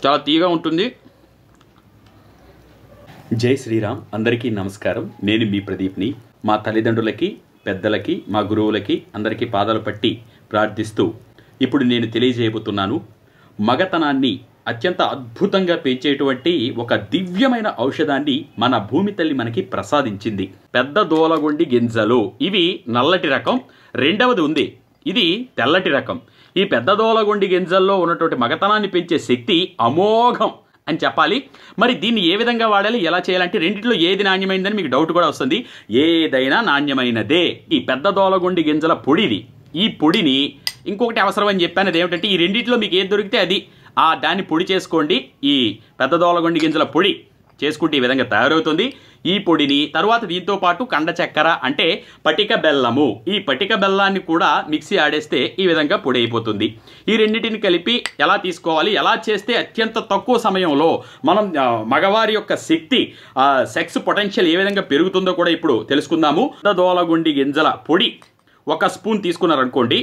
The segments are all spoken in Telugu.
చాలా తీయగా ఉంటుంది. జై శ్రీరామ్. అందరికీ నమస్కారం. నేను మీ ప్రదీప్ని. మా తల్లిదండ్రులకి, పెద్దలకి, మా గురువులకి అందరికీ పాదాలు పట్టి ప్రార్థిస్తూ ఇప్పుడు నేను తెలియజేయబోతున్నాను. మగతనాన్ని అత్యంత అద్భుతంగా పెంచేటువంటి ఒక దివ్యమైన ఔషధాన్ని మన భూమి తల్లి మనకి ప్రసాదించింది. పెద్ద దోలగొండి గింజలు. ఇవి నల్లటి రకం. రెండవది ఉంది, ఇది తెల్లటి రకం. ఈ పెద్ద దోలగొండి గింజల్లో ఉన్నటువంటి మగతనాన్ని పెంచే శక్తి అమోఘం అని చెప్పాలి. మరి దీన్ని ఏ విధంగా వాడాలి, ఎలా చేయాలంటే రెండిట్లో ఏది నాణ్యమైందని మీకు డౌట్ కూడా వస్తుంది. ఏదైనా నాణ్యమైనదే. ఈ పెద్ద దోలగొండి గింజల పొడిది. ఈ పొడిని ఇంకొకటి అవసరం అని చెప్పాను. అదేమిటంటే ఈ రెండిట్లో మీకు ఏది దొరికితే అది దాన్ని పొడి చేసుకోండి. ఈ పెద్ద దోలగొండి గింజల పొడి చేసుకుంటే ఈ విధంగా తయారవుతుంది. ఈ పొడిని తర్వాత దీంతో పాటు కండ చక్కెర అంటే పటిక బెల్లము, ఈ పటిక బెల్లాన్ని కూడా మిక్సీ ఆడేస్తే ఈ విధంగా పొడి అయిపోతుంది. ఈ రెండింటిని కలిపి ఎలా తీసుకోవాలి, ఎలా చేస్తే అత్యంత తక్కువ సమయంలో మనం మగవారి యొక్క శక్తి, సెక్స్ పొటెన్షియల్ ఏ విధంగా పెరుగుతుందో కూడా ఇప్పుడు తెలుసుకుందాము. పెద్ద దోలగొండి గింజల పొడి 1 స్పూన్ తీసుకున్నారనుకోండి.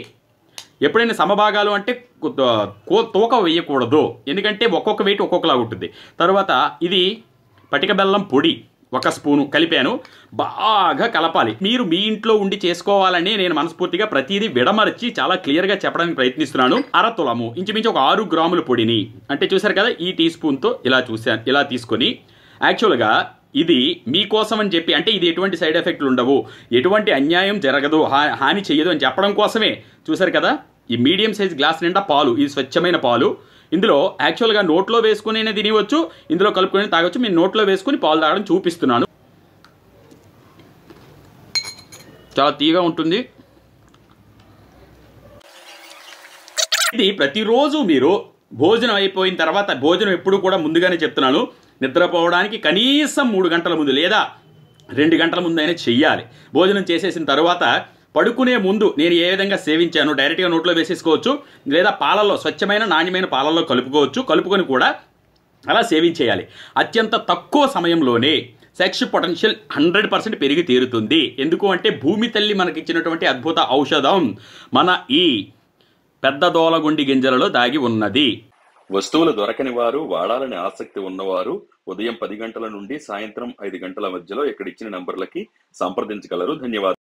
ఎప్పుడైనా సమభాగాలు అంటే తూక వేయకూడదు, ఎందుకంటే ఒక్కొక్క వెయిట్ ఒక్కొక్కలా ఉంటుంది. తర్వాత ఇది పటిక బెల్లం పొడి 1 స్పూను కలిపాను. బాగా కలపాలి. మీరు మీ ఇంట్లో ఉండి చేసుకోవాలని నేను మనస్ఫూర్తిగా ప్రతిదీ విడమర్చి చాలా క్లియర్గా చెప్పడానికి ప్రయత్నిస్తున్నాను. అరతులము ఇంచుమించు ఒక 6 గ్రాముల పొడిని, అంటే చూసారు కదా ఈ టీ స్పూన్తో ఇలా తీసుకొని, యాక్చువల్గా ఇది మీకోసం అని చెప్పి, అంటే ఇది ఎటువంటి సైడ్ ఎఫెక్ట్లు ఉండవు, ఎటువంటి అన్యాయం జరగదు, హాని చెయ్యదు అని చెప్పడం కోసమే చూసారు కదా ఈ మీడియం సైజ్ గ్లాస్ నిండా పాలు. ఇది స్వచ్ఛమైన పాలు. ఇందులో యాక్చువల్గా నోట్లో వేసుకుని తినవచ్చు, ఇందులో కలుపుకొని తాగొచ్చు. నేను నోట్లో వేసుకుని పాలు తాగడం చూపిస్తున్నాను. చాలా తీయగా ఉంటుంది. ఇది ప్రతిరోజు మీరు భోజనం అయిపోయిన తర్వాత, భోజనం ఎప్పుడు కూడా ముందుగానే చెప్తున్నాను, నిద్రపోవడానికి కనీసం 3 గంటల ముందు లేదా 2 గంటల ముందు అయినా చెయ్యాలి. భోజనం చేసేసిన తర్వాత పడుకునే ముందు నేను ఏ విధంగా సేవించాను, డైరెక్ట్గా నోట్లో వేసేసుకోవచ్చు, లేదా పాలల్లో, స్వచ్ఛమైన నాణ్యమైన పాలల్లో కలుపుకొని కూడా అలా సేవించేయాలి. అత్యంత తక్కువ సమయంలోనే సెక్స్ పొటెన్షియల్ 100% పెరిగి తీరుతుంది. ఎందుకు అంటే భూమి తల్లి మనకిచ్చినటువంటి అద్భుత ఔషధం మన ఈ పెద్ద దోలగొండి గింజలలో దాగి ఉన్నది. వస్తువులు దొరకని వారు, వాడాలని ఆసక్తి ఉన్నవారు ఉదయం 10 గంటల నుండి సాయంత్రం 5 గంటల మధ్యలో ఇక్కడ ఇచ్చిన నంబర్లకి సంప్రదించగలరు. ధన్యవాదాలు.